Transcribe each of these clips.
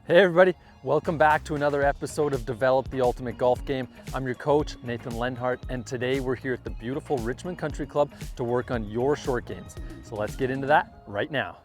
Hey everybody, welcome back to another episode of Develop the Ultimate Golf Game. I'm your coach, Nathan Lenhart, and today we're here at the beautiful Richmond Country Club to work on your short games. So let's get into that right now.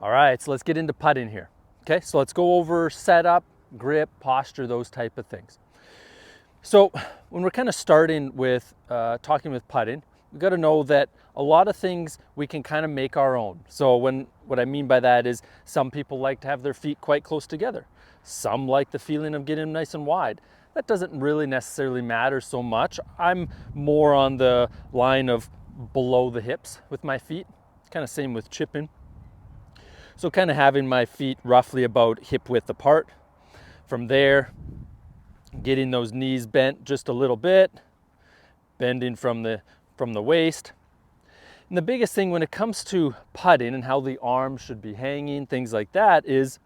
All right, so let's get into putting here. Okay, so let's go over setup, grip, posture, those type of things. So when we're kind of starting with talking with putting, we've got to know that a lot of things we can kind of make our own. So what I mean by that is some people like to have their feet quite close together. Some like the feeling of getting them nice and wide. That doesn't really necessarily matter so much. I'm more on the line of below the hips with my feet, kind of same with chipping. So kind of having my feet roughly about hip width apart. From there, getting those knees bent just a little bit, bending from the waist. And the biggest thing when it comes to putting and how the arms should be hanging, things like that, is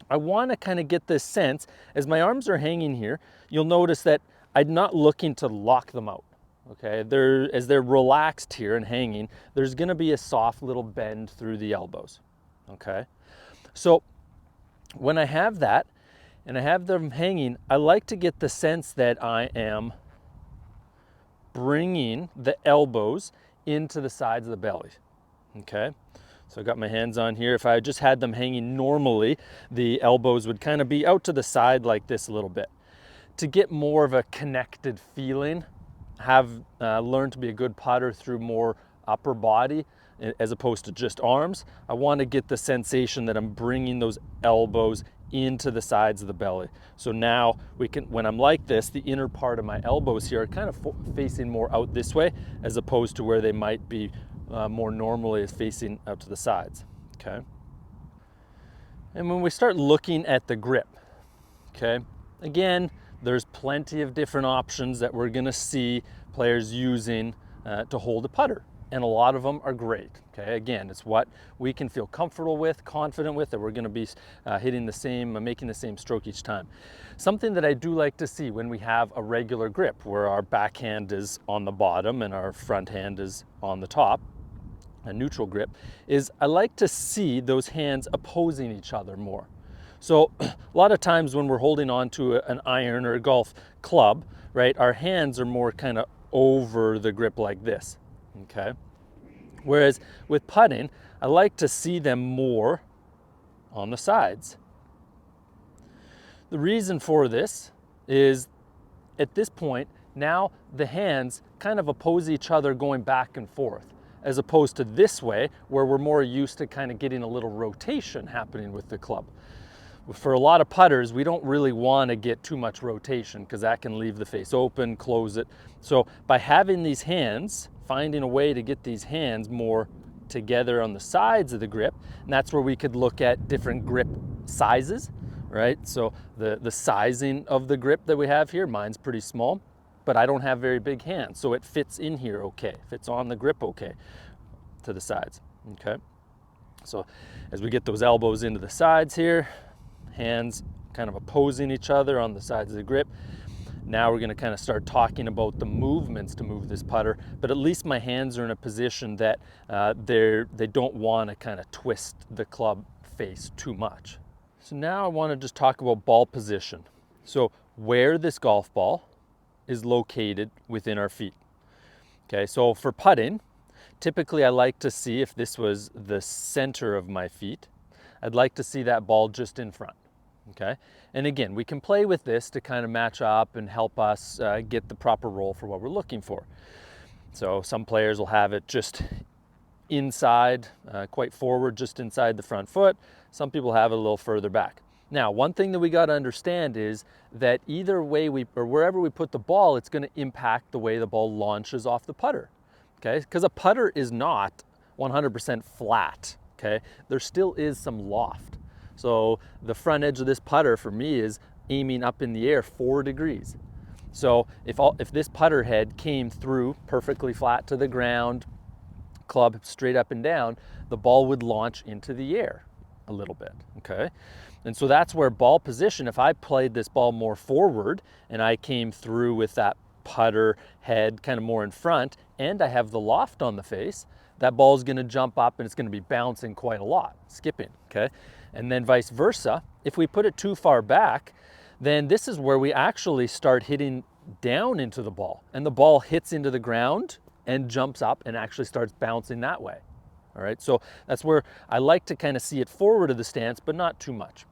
I want to kind of get this sense, as my arms are hanging here, you'll notice that I'm not looking to lock them out. Okay, as they're relaxed here and hanging, there's going to be a soft little bend through the elbows. Okay, so when I have that and I have them hanging, I like to get the sense that I am bringing the elbows into the sides of the belly. Okay, so I got my hands on here. If I just had them hanging normally, the elbows would kind of be out to the side like this a little bit. To get more of a connected feeling, have learned to be a good putter through more upper body as opposed to just arms. I want to get the sensation that I'm bringing those elbows into the sides of the belly. So now when I'm like this, the inner part of my elbows here are kind of facing more out this way as opposed to where they might be more normally facing out to the sides. Okay. And when we start looking at the grip, okay, again, there's plenty of different options that we're going to see players using to hold a putter. And a lot of them are great. Okay, again, it's what we can feel comfortable with, confident with, that we're going to be hitting the same, making the same stroke each time. Something that I do like to see when we have a regular grip, where our backhand is on the bottom and our front hand is on the top, a neutral grip, is I like to see those hands opposing each other more. So a lot of times when we're holding on to an iron or a golf club, right, our hands are more kind of over the grip like this. Okay. Whereas with putting, I like to see them more on the sides. The reason for this is at this point, now the hands kind of oppose each other going back and forth, as opposed to this way where we're more used to kind of getting a little rotation happening with the club. For a lot of putters, we don't really want to get too much rotation because that can leave the face open, close it. So by having these hands, finding a way to get these hands more together on the sides of the grip, and that's where we could look at different grip sizes, right? So the sizing of the grip that we have here, mine's pretty small, but I don't have very big hands, so it fits in here okay, fits on the grip okay to the sides, okay? So as we get those elbows into the sides here, hands kind of opposing each other on the sides of the grip. Now we're going to kind of start talking about the movements to move this putter, but at least my hands are in a position that they don't want to kind of twist the club face too much. So now I want to just talk about ball position. So where this golf ball is located within our feet. Okay, so for putting, typically I like to see, if this was the center of my feet, I'd like to see that ball just in front. Okay, and again, we can play with this to kind of match up and help us get the proper roll for what we're looking for. So some players will have it just inside, quite forward, just inside the front foot. Some people have it a little further back. Now, one thing that we got to understand is that either way or wherever we put the ball, it's going to impact the way the ball launches off the putter. Okay, because a putter is not 100% flat. Okay, there still is some loft. So the front edge of this putter for me is aiming up in the air 4 degrees. So if this putter head came through perfectly flat to the ground, club straight up and down, the ball would launch into the air a little bit, okay? And so that's where ball position, if I played this ball more forward and I came through with that putter head kind of more in front, and I have the loft on the face, that ball is going to jump up and it's going to be bouncing quite a lot, skipping, okay? And then vice versa, if we put it too far back, then this is where we actually start hitting down into the ball, and the ball hits into the ground and jumps up and actually starts bouncing that way. All right, so that's where I like to kind of see it forward of the stance, but not too much.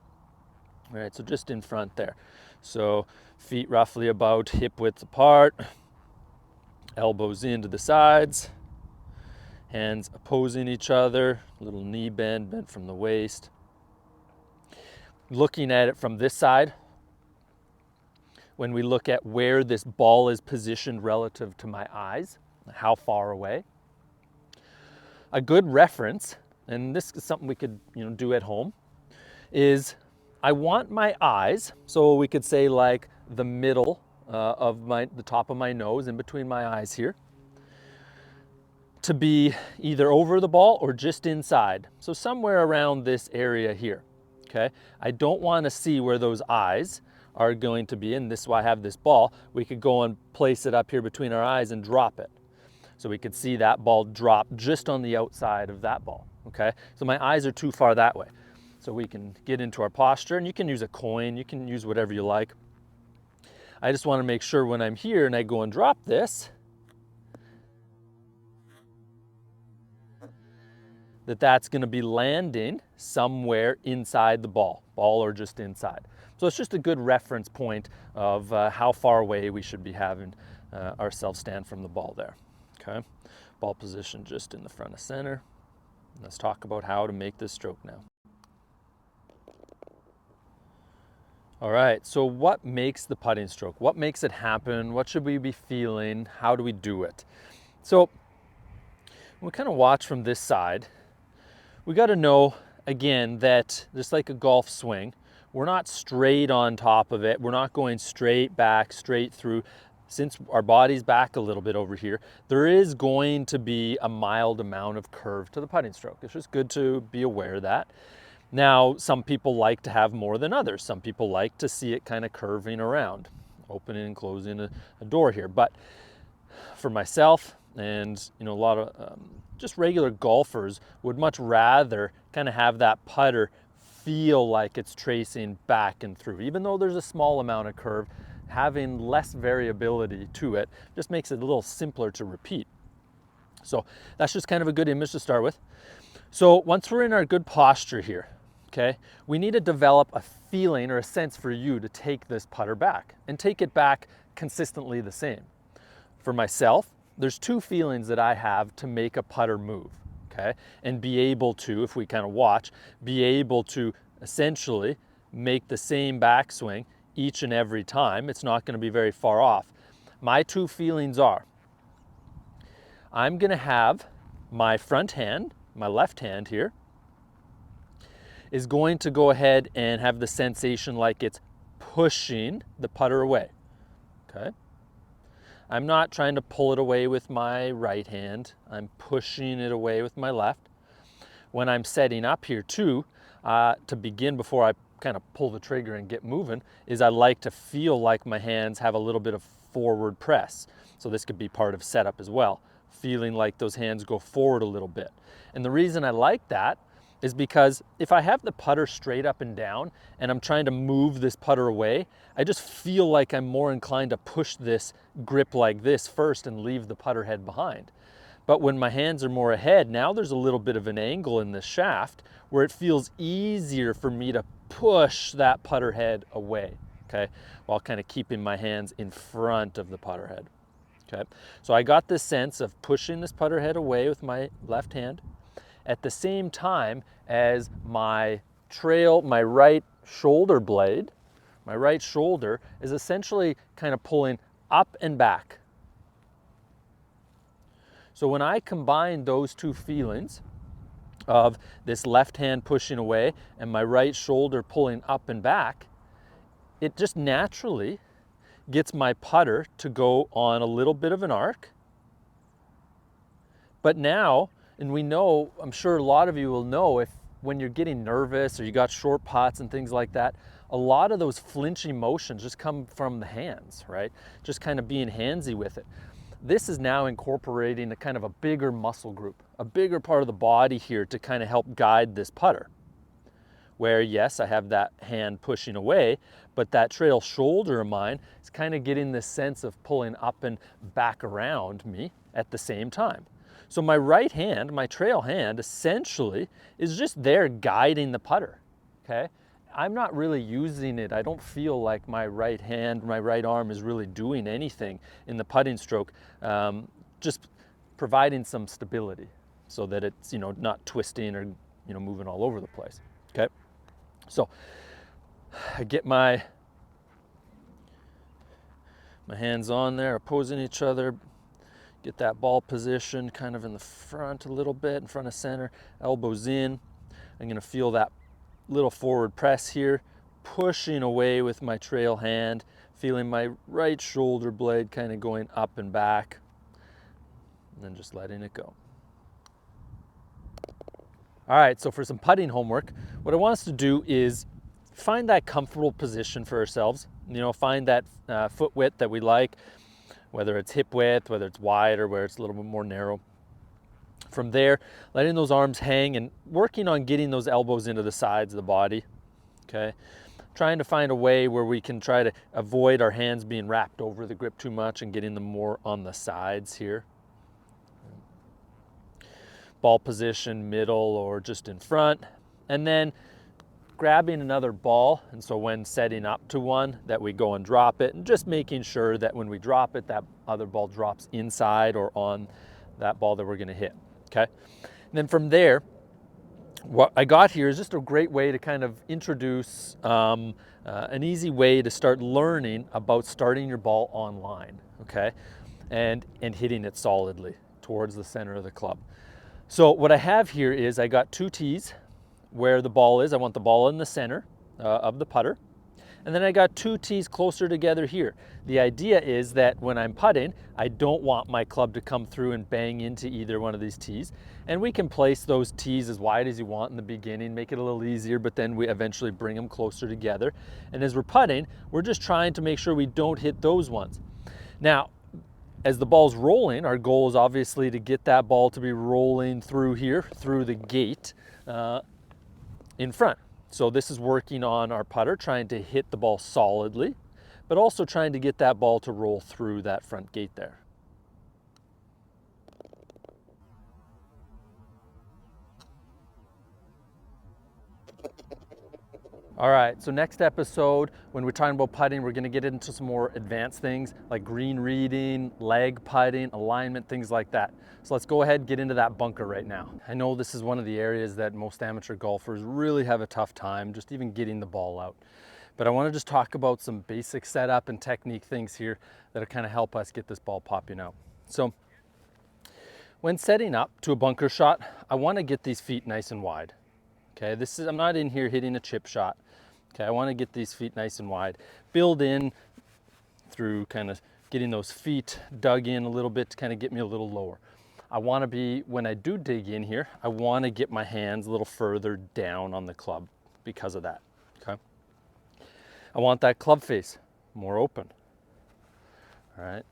All right, so just in front there. So feet roughly about hip width apart, elbows into the sides, hands opposing each other, little knee bend, bent from the waist. Looking at it from this side, when we look at where this ball is positioned relative to my eyes, how far away. A good reference, and this is something we could do at home, is I want my eyes, so we could say like the middle of the top of my nose, in between my eyes here, to be either over the ball or just inside. So somewhere around this area here, okay? I don't want to see where those eyes are going to be, and this is why I have this ball. We could go and place it up here between our eyes and drop it. So we could see that ball drop just on the outside of that ball, okay? So my eyes are too far that way. So we can get into our posture, and you can use a coin, you can use whatever you like. I just want to make sure when I'm here and I go and drop this, that's going to be landing somewhere inside the ball or just inside. So it's just a good reference point of how far away we should be having ourselves stand from the ball there. Okay, ball position just in the front of center. Let's talk about how to make this stroke now. All right, so what makes the putting stroke? What makes it happen? What should we be feeling? How do we do it? So we kind of watch from this side. We got to know, again, that just like a golf swing, we're not straight on top of it. We're not going straight back, straight through. Since our body's back a little bit over here, there is going to be a mild amount of curve to the putting stroke. It's just good to be aware of that. Now, some people like to have more than others. Some people like to see it kind of curving around, opening and closing a door here. But for myself and a lot of just regular golfers would much rather kind of have that putter feel like it's tracing back and through. Even though there's a small amount of curve, having less variability to it just makes it a little simpler to repeat. So that's just kind of a good image to start with. So once we're in our good posture here, okay, we need to develop a feeling or a sense for you to take this putter back and take it back consistently the same. For myself, there's two feelings that I have to make a putter move, okay, and be able to, if we kind of watch, be able to essentially make the same backswing each and every time. It's not going to be very far off. My two feelings are, I'm going to have my front hand, my left hand here, is going to go ahead and have the sensation like it's pushing the putter away, okay? I'm not trying to pull it away with my right hand. I'm pushing it away with my left. When I'm setting up here too, to begin before I kind of pull the trigger and get moving, is I like to feel like my hands have a little bit of forward press. So this could be part of setup as well, feeling like those hands go forward a little bit. And the reason I like that is because if I have the putter straight up and down and I'm trying to move this putter away, I just feel like I'm more inclined to push this grip like this first and leave the putter head behind. But when my hands are more ahead, now there's a little bit of an angle in the shaft where it feels easier for me to push that putter head away, okay, while kind of keeping my hands in front of the putter head, okay? So I got this sense of pushing this putter head away with my left hand at the same time as my right shoulder blade, my right shoulder is essentially kind of pulling up and back. So when I combine those two feelings of this left hand pushing away and my right shoulder pulling up and back, it just naturally gets my putter to go on a little bit of an arc. But now And we know, I'm sure a lot of you will know, if when you're getting nervous or you got short putts and things like that, a lot of those flinchy motions just come from the hands, right? Just kind of being handsy with it. This is now incorporating a kind of a bigger muscle group, a bigger part of the body here to kind of help guide this putter. Where yes, I have that hand pushing away, but that trail shoulder of mine is kind of getting this sense of pulling up and back around me at the same time. So my right hand, my trail hand, essentially is just there guiding the putter, okay? I'm not really using it. I don't feel like my right hand, my right arm is really doing anything in the putting stroke, just providing some stability so that it's, not twisting or, moving all over the place, okay? So I get my hands on there, opposing each other, get that ball position kind of in the front a little bit, in front of center, elbows in. I'm gonna feel that little forward press here, pushing away with my trail hand, feeling my right shoulder blade kind of going up and back, and then just letting it go. All right, so for some putting homework, what I want us to do is find that comfortable position for ourselves. Find that foot width that we like, whether it's hip width, whether it's wide, or where it's a little bit more narrow. From there, letting those arms hang and working on getting those elbows into the sides of the body, okay? Trying to find a way where we can try to avoid our hands being wrapped over the grip too much and getting them more on the sides here. Ball position, middle, or just in front. And then grabbing another ball, and so when setting up to one, that we go and drop it, and just making sure that when we drop it, that other ball drops inside or on that ball that we're gonna hit, okay? And then from there, what I got here is just a great way to kind of introduce an easy way to start learning about starting your ball on line, okay? And hitting it solidly towards the center of the club. So what I have here is I got 2 tees where the ball is. I want the ball in the center of the putter. And then I got 2 tees closer together here. The idea is that when I'm putting, I don't want my club to come through and bang into either one of these tees. And we can place those tees as wide as you want in the beginning, make it a little easier, but then we eventually bring them closer together. And as we're putting, we're just trying to make sure we don't hit those ones. Now, as the ball's rolling, our goal is obviously to get that ball to be rolling through here, through the gate in front. So this is working on our putter, trying to hit the ball solidly, but also trying to get that ball to roll through that front gate there. All right, so next episode, when we're talking about putting, we're gonna get into some more advanced things like green reading, leg putting, alignment, things like that. So let's go ahead and get into that bunker right now. I know this is one of the areas that most amateur golfers really have a tough time, just even getting the ball out. But I wanna just talk about some basic setup and technique things here that'll kind of help us get this ball popping out. So when setting up to a bunker shot, I wanna get these feet nice and wide. Okay, I'm not in here hitting a chip shot. Okay, I want to get these feet nice and wide. Build in through kind of getting those feet dug in a little bit to kind of get me a little lower. I want to be, when I do dig in here, I want to get my hands a little further down on the club because of that, okay? I want that club face more open, all right?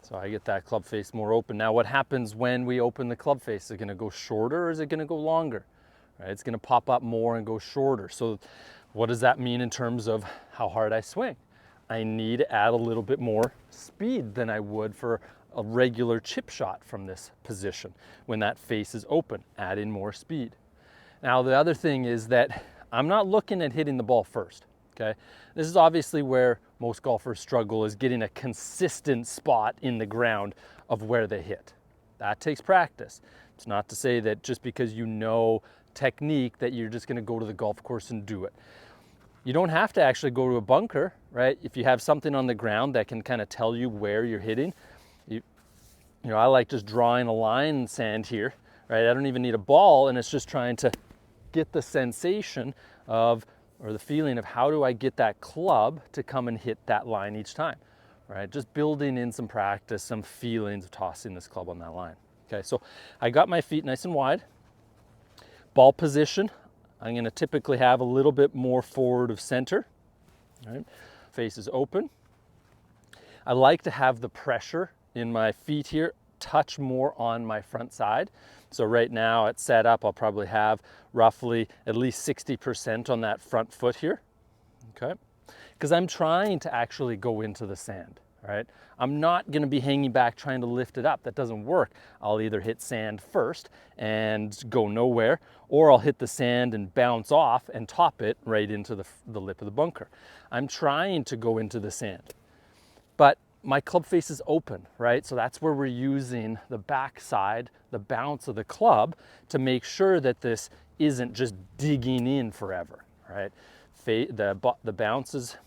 So I get that club face more open. Now what happens when we open the club face? Is it going to go shorter or is it going to go longer? Right, it's going to pop up more and go shorter. So what does that mean in terms of how hard I swing? I need to add a little bit more speed than I would for a regular chip shot from this position. When that face is open, add in more speed. Now the other thing is that I'm not looking at hitting the ball first, okay? This is obviously where most golfers struggle, is getting a consistent spot in the ground of where they hit. That takes practice. It's not to say that just because you know technique that you're just going to go to the golf course and do it. You don't have to actually go to a bunker, right? If you have something on the ground that can kind of tell you where you're hitting, I like just drawing a line in sand here, right? I don't even need a ball, and it's just trying to get the sensation of, or the feeling of, how do I get that club to come and hit that line each time, right? Just building in some practice, some feelings of tossing this club on that line, Okay, so I got my feet nice and wide. Ball position, I'm going to typically have a little bit more forward of center. All right, face is open. I like to have the pressure in my feet here touch more on my front side. So right now at setup, I'll probably have roughly at least 60% on that front foot here, okay? Because I'm trying to actually go into the sand, right? I'm not gonna be hanging back trying to lift it up. That doesn't work. I'll either hit sand first and go nowhere, or I'll hit the sand and bounce off and top it right into the lip of the bunker. I'm trying to go into the sand. But my club face is open, right? So that's where we're using the backside, the bounce of the club to make sure that this isn't just digging in forever, right? The bounce is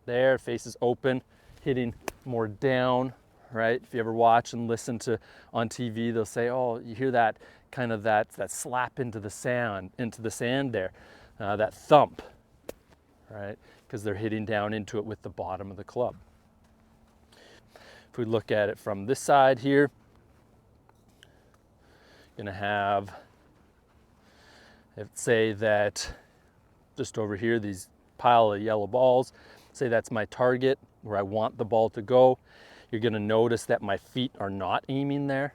there, face is open, hitting more down, right? If you ever watch and listen to on TV, they'll say, oh, you hear that kind of that slap into the sand there, that thump, right? Because they're hitting down into it with the bottom of the club. If we look at it from this side here, you're gonna have, let's say that just over here, these pile of yellow balls, say that's my target where I want the ball to go. You're gonna notice that my feet are not aiming there,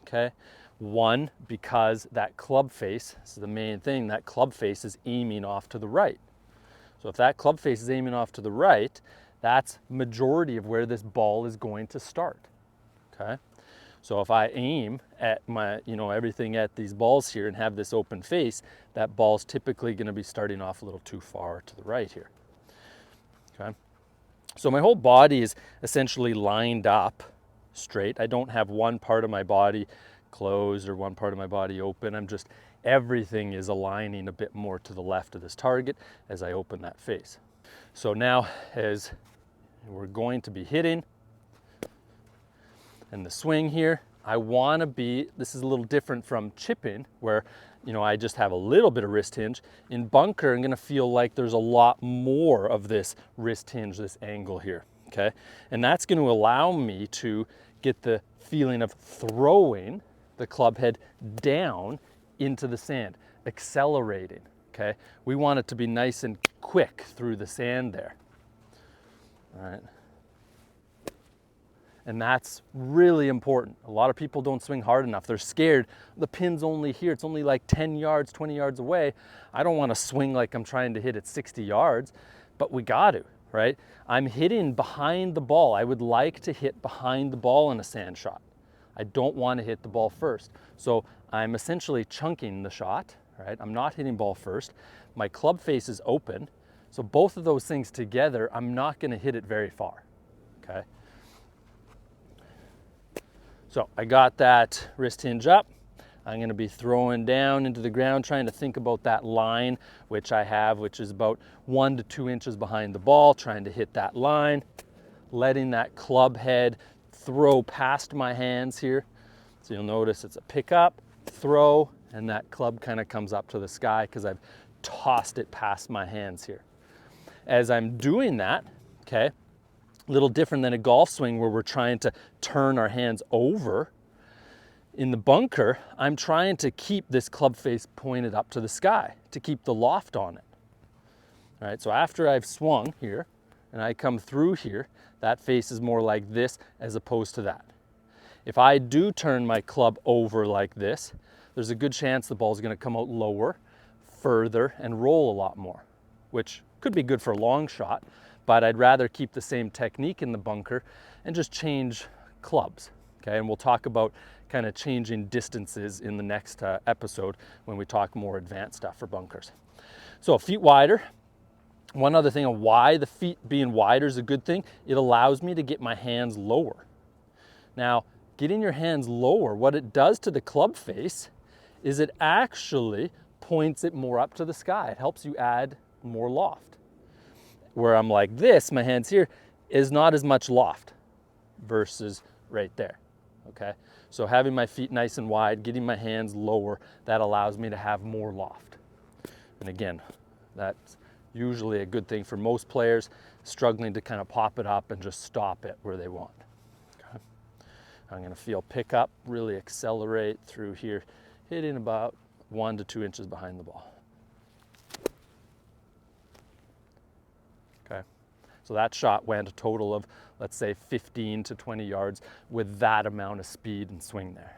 okay? One, because that club face, this is the main thing, that club face is aiming off to the right. So if that club face is aiming off to the right, that's majority of where this ball is going to start, okay? So if I aim at my, everything at these balls here and have this open face, that ball's typically gonna be starting off a little too far to the right here, okay? So my whole body is essentially lined up straight. I don't have one part of my body closed or one part of my body open. Everything is aligning a bit more to the left of this target as I open that face. So now as we're going to be hitting and the swing here, I want to be, this is a little different from chipping where, I just have a little bit of wrist hinge. In bunker, I'm going to feel like there's a lot more of this wrist hinge, this angle here, okay? And that's going to allow me to get the feeling of throwing the club head down into the sand, accelerating, okay? We want it to be nice and quick through the sand there. All right. And that's really important. A lot of people don't swing hard enough. They're scared. The pin's only here. It's only like 10 yards, 20 yards away. I don't want to swing like I'm trying to hit at 60 yards, but we got to, right? I'm hitting behind the ball. I would like to hit behind the ball in a sand shot. I don't want to hit the ball first. So I'm essentially chunking the shot, right? I'm not hitting ball first. My club face is open. So both of those things together, I'm not going to hit it very far, okay? So I got that wrist hinge up. I'm going to be throwing down into the ground, trying to think about that line, which I have, which is about 1 to 2 inches behind the ball, trying to hit that line, letting that club head throw past my hands here. So you'll notice it's a pick up, throw, and that club kind of comes up to the sky because I've tossed it past my hands here. As I'm doing that, okay, a little different than a golf swing where we're trying to turn our hands over. In the bunker, I'm trying to keep this club face pointed up to the sky to keep the loft on it. All right, so after I've swung here and I come through here, that face is more like this as opposed to that. If I do turn my club over like this, there's a good chance the ball's gonna come out lower, further, and roll a lot more, which could be good for a long shot, but I'd rather keep the same technique in the bunker and just change clubs, okay? And we'll talk about kind of changing distances in the next episode when we talk more advanced stuff for bunkers. So feet wider. One other thing on why the feet being wider is a good thing, it allows me to get my hands lower. Now, getting your hands lower, what it does to the club face is it actually points it more up to the sky. It helps you add more loft. Where I'm like this, my hands here, is not as much loft versus right there, okay? So having my feet nice and wide, getting my hands lower, that allows me to have more loft. And again, that's usually a good thing for most players struggling to kind of pop it up and just stop it where they want, okay? I'm going to feel pick up, really accelerate through here, hitting about 1 to 2 inches behind the ball. Okay, so that shot went a total of, let's say, 15 to 20 yards with that amount of speed and swing there.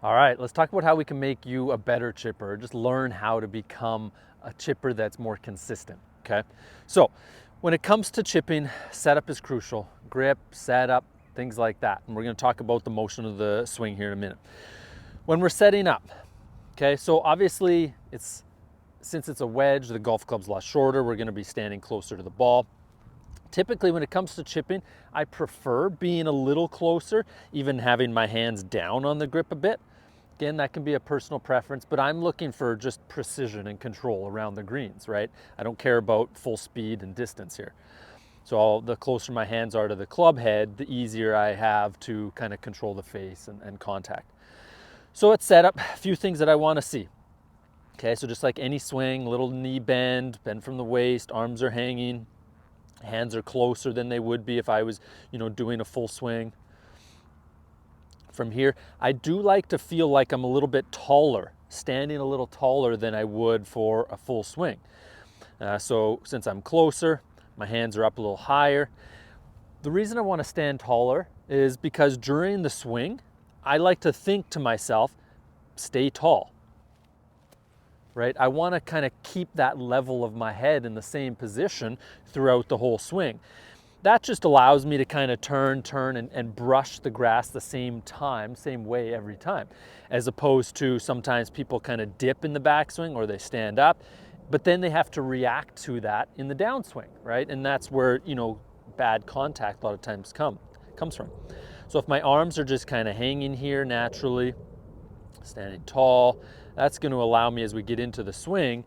All right, let's talk about how we can make you a better chipper, just learn how to become a chipper that's more consistent, okay? So when it comes to chipping, setup is crucial. Grip, setup, things like that. And we're gonna talk about the motion of the swing here in a minute. When we're setting up, okay, so obviously since it's a wedge, the golf club's a lot shorter, we're gonna be standing closer to the ball. Typically, when it comes to chipping, I prefer being a little closer, even having my hands down on the grip a bit. Again, that can be a personal preference, but I'm looking for just precision and control around the greens, right? I don't care about full speed and distance here. So the closer my hands are to the club head, the easier I have to kind of control the face and contact. So it's set up, a few things that I want to see. Okay, so just like any swing, little knee bend from the waist, arms are hanging, hands are closer than they would be if I was, doing a full swing. From here, I do like to feel like I'm a little bit taller, standing a little taller than I would for a full swing. So since I'm closer, my hands are up a little higher. The reason I want to stand taller is because during the swing, I like to think to myself, stay tall. Right? I want to kind of keep that level of my head in the same position throughout the whole swing. That just allows me to kind of turn and brush the grass the same way every time, as opposed to sometimes people kind of dip in the backswing or they stand up, but then they have to react to that in the downswing, right? And that's where, bad contact a lot of times comes from. So if my arms are just kind of hanging here naturally, standing tall, that's going to allow me as we get into the swing,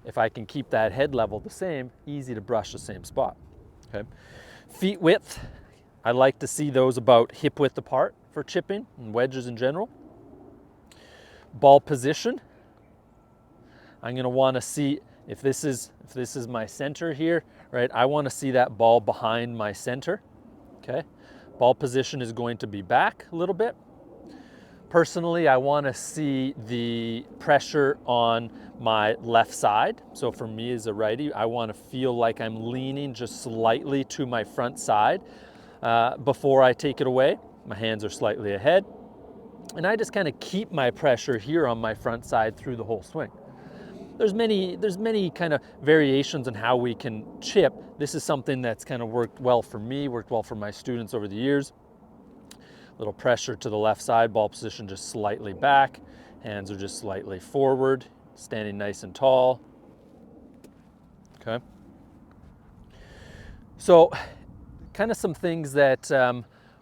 if I can keep that head level the same, easy to brush the same spot, okay? Feet width, I like to see those about hip width apart for chipping and wedges in general. Ball position, I'm going to want to see if this is my center here, right? I want to see that ball behind my center, okay? Ball position is going to be back a little bit. Personally, I want to see the pressure on my left side. So for me as a righty, I want to feel like I'm leaning just slightly to my front side before I take it away. My hands are slightly ahead. And I just kind of keep my pressure here on my front side through the whole swing. There's many kind of variations on how we can chip. This is something that's kind of worked well for me, worked well for my students over the years. Little pressure to the left side, ball position just slightly back, hands are just slightly forward, standing nice and tall. Okay. So kind of some things that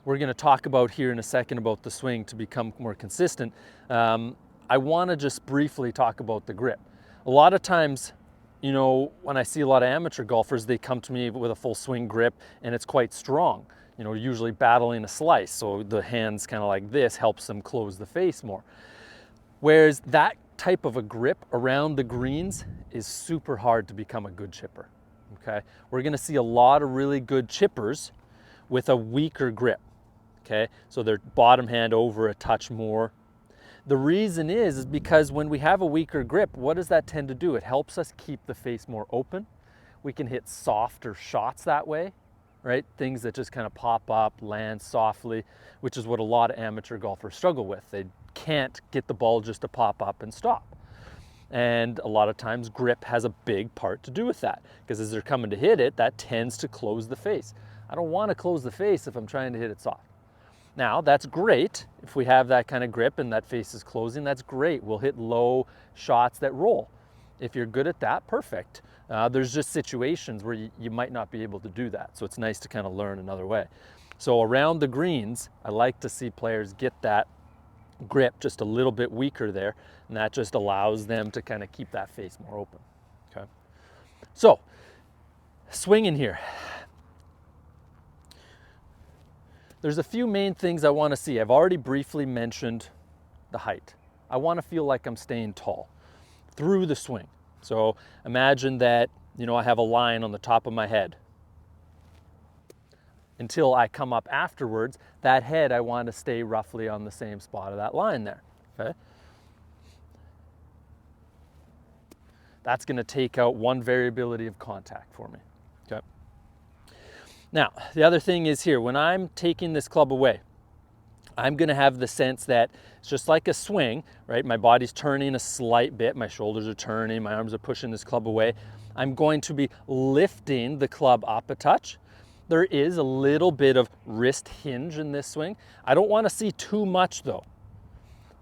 we're going to talk about here in a second about the swing to become more consistent. I want to just briefly talk about the grip. A lot of times, when I see a lot of amateur golfers, they come to me with a full swing grip and it's quite strong. Usually battling a slice, so the hands kind of like this helps them close the face more. Whereas that type of a grip around the greens is super hard to become a good chipper, okay? We're gonna see a lot of really good chippers with a weaker grip, okay? So their bottom hand over a touch more. The reason is because when we have a weaker grip, what does that tend to do? It helps us keep the face more open. We can hit softer shots that way, right? Things that just kind of pop up, land softly, which is what a lot of amateur golfers struggle with. They can't get the ball just to pop up and stop. And a lot of times grip has a big part to do with that, because as they're coming to hit it, that tends to close the face. I don't want to close the face if I'm trying to hit it soft. Now, that's great. If we have that kind of grip and that face is closing, that's great. We'll hit low shots that roll. If you're good at that, perfect. There's just situations where you might not be able to do that. So it's nice to kind of learn another way. So around the greens, I like to see players get that grip just a little bit weaker there. And that just allows them to kind of keep that face more open. Okay. So swinging here. there's a few main things I want to see. I've already briefly mentioned the height. I want to feel like I'm staying tall through the swing. So imagine that, I have a line on the top of my head. Until I come up afterwards, that head, I want to stay roughly on the same spot of that line there, okay? That's going to take out one variability of contact for me, okay? Now, the other thing is here, when I'm taking this club away, I'm going to have the sense that it's just like a swing, right? My body's turning a slight bit, my shoulders are turning, my arms are pushing this club away. I'm going to be lifting the club up a touch. There is a little bit of wrist hinge in this swing. I don't want to see too much though,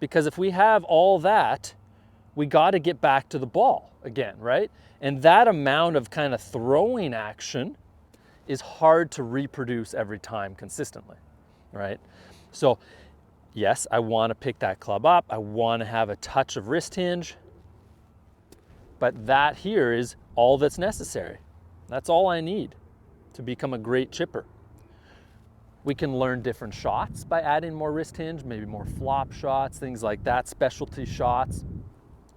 because if we have all that, we got to get back to the ball again, right? And that amount of kind of throwing action is hard to reproduce every time consistently, right? So yes, I want to pick that club up. I want to have a touch of wrist hinge, but that here is all that's necessary. That's all I need to become a great chipper. We can learn different shots by adding more wrist hinge, maybe more flop shots, things like that, specialty shots.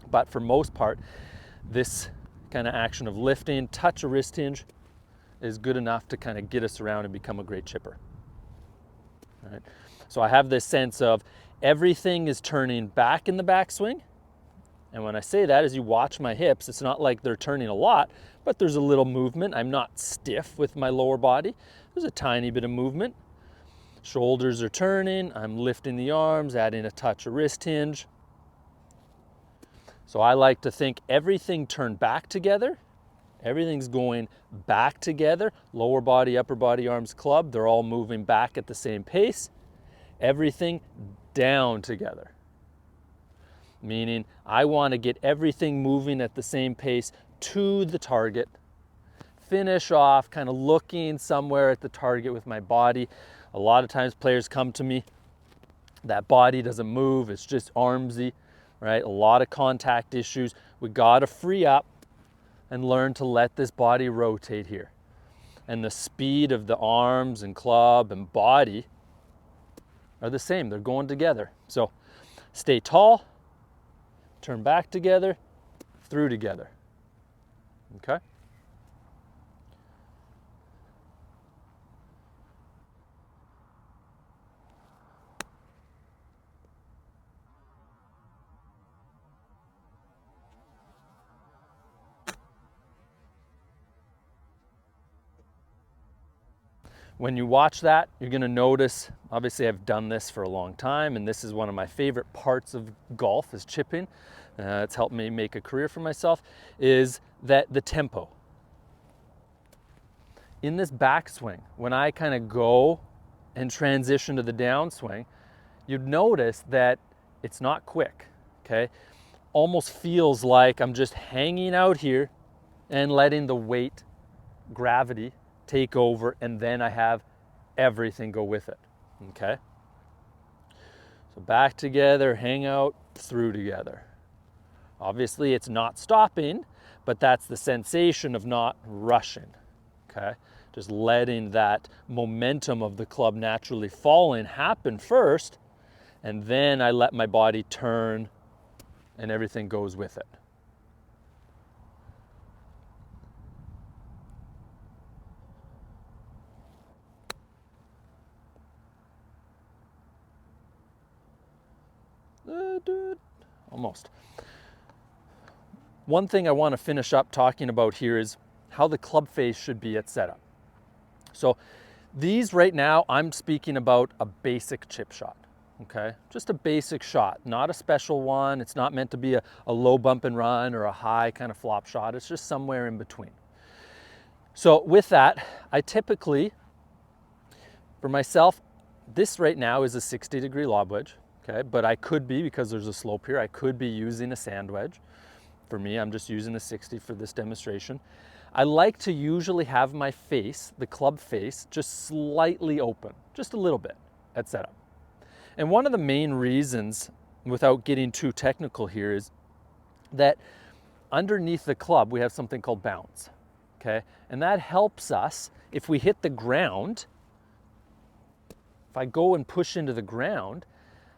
But for most part, this kind of action of lifting, touch a wrist hinge is good enough to kind of get us around and become a great chipper. All right. So I have this sense of everything is turning back in the backswing. And when I say that, as you watch my hips, it's not like they're turning a lot, but there's a little movement. I'm not stiff with my lower body. There's a tiny bit of movement. Shoulders are turning. I'm lifting the arms, adding a touch of wrist hinge. So I like to think everything turned back together. Everything's going back together. Lower body, upper body, arms, club. They're all moving back at the same pace. Everything down together. Meaning I want to get everything moving at the same pace to the target. Finish off kind of looking somewhere at the target with my body. A lot of times players come to me, that body doesn't move, it's just armsy, right? A lot of contact issues. We got to free up and learn to let this body rotate here. And the speed of the arms and club and body are the same. They're going together. So stay tall, turn back together, through together. Okay? When you watch that, you're going to notice, obviously I've done this for a long time, and this is one of my favorite parts of golf is chipping. It's helped me make a career for myself, is that the tempo. In this backswing, when I kind of go and transition to the downswing, you'd notice that it's not quick, okay? Almost feels like I'm just hanging out here and letting the weight, gravity, take over, and then I have everything go with it, okay? So back together, hang out, through together. Obviously it's not stopping, but that's the sensation of not rushing, okay? Just letting that momentum of the club naturally falling happen first, and then I let my body turn and everything goes with it. Almost. One thing I want to finish up talking about here is how the club face should be at setup. So these right now, I'm speaking about a basic chip shot, okay? Just a basic shot, not a special one. It's not meant to be a low bump and run or a high kind of flop shot. It's just somewhere in between. So with that, I typically, for myself, this right now is a 60-degree lob wedge. Okay, but I could be, because there's a slope here, I could be using a sand wedge. For me, I'm just using a 60 for this demonstration. I like to usually have my face, the club face, just slightly open, just a little bit at setup. And one of the main reasons, without getting too technical here, is that underneath the club, we have something called bounce, okay? And that helps us, if we hit the ground, If I go and push into the ground,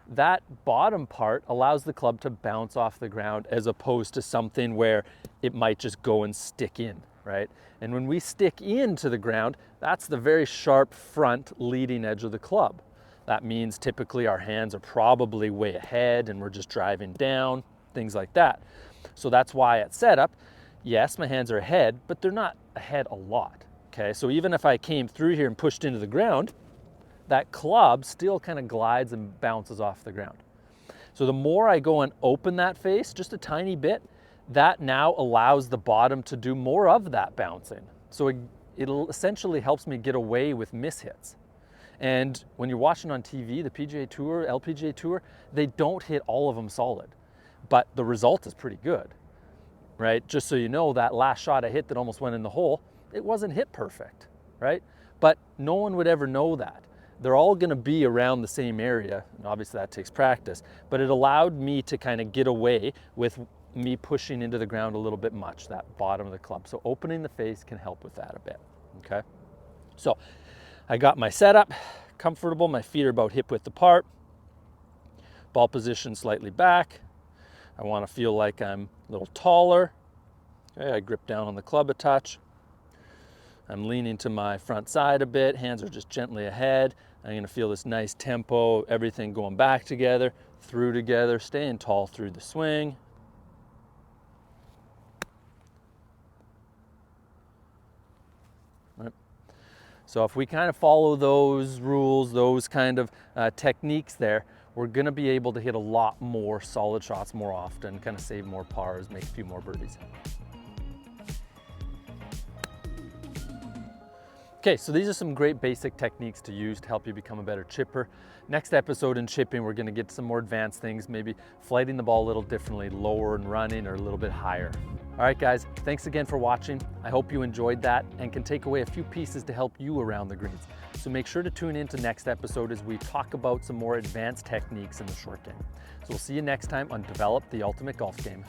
that bottom part allows the club to bounce off the ground as opposed to something where it might just go and stick in, right? And when we stick into the ground, that's the very sharp front leading edge of the club. That means typically our hands are probably way ahead and we're just driving down, things like that. So that's why at setup, yes, my hands are ahead, but they're not ahead a lot, okay? So even if I came through here and pushed into the ground, that club still kind of glides and bounces off the ground. So the more I go and open that face just a tiny bit, that now allows the bottom to do more of that bouncing. So it essentially helps me get away with mishits. And when you're watching on TV, the PGA Tour, LPGA Tour, they don't hit all of them solid, but the result is pretty good, right? Just so you know, that last shot I hit that almost went in the hole, it wasn't hit perfect, right? But no one would ever know that. They're all gonna be around the same area, and obviously that takes practice, but it allowed me to kind of get away with me pushing into the ground a little bit much, that bottom of the club. So opening the face can help with that a bit, okay? So I got my setup, comfortable, my feet are about hip width apart, ball position slightly back. I wanna feel like I'm a little taller. Okay, I grip down on the club a touch. I'm leaning to my front side a bit, hands are just gently ahead. I'm gonna feel this nice tempo, everything going back together, through together, staying tall through the swing. Right. So if we kind of follow those rules, those kind of techniques there, we're gonna be able to hit a lot more solid shots more often, kind of save more pars, make a few more birdies. Okay, so these are some great basic techniques to use to help you become a better chipper. Next episode in chipping, we're gonna get some more advanced things, maybe flighting the ball a little differently, lower and running, or a little bit higher. All right, guys, thanks again for watching. I hope you enjoyed that and can take away a few pieces to help you around the greens. So make sure to tune in to next episode as we talk about some more advanced techniques in the short game. So we'll see you next time on Develop the Ultimate Golf Game.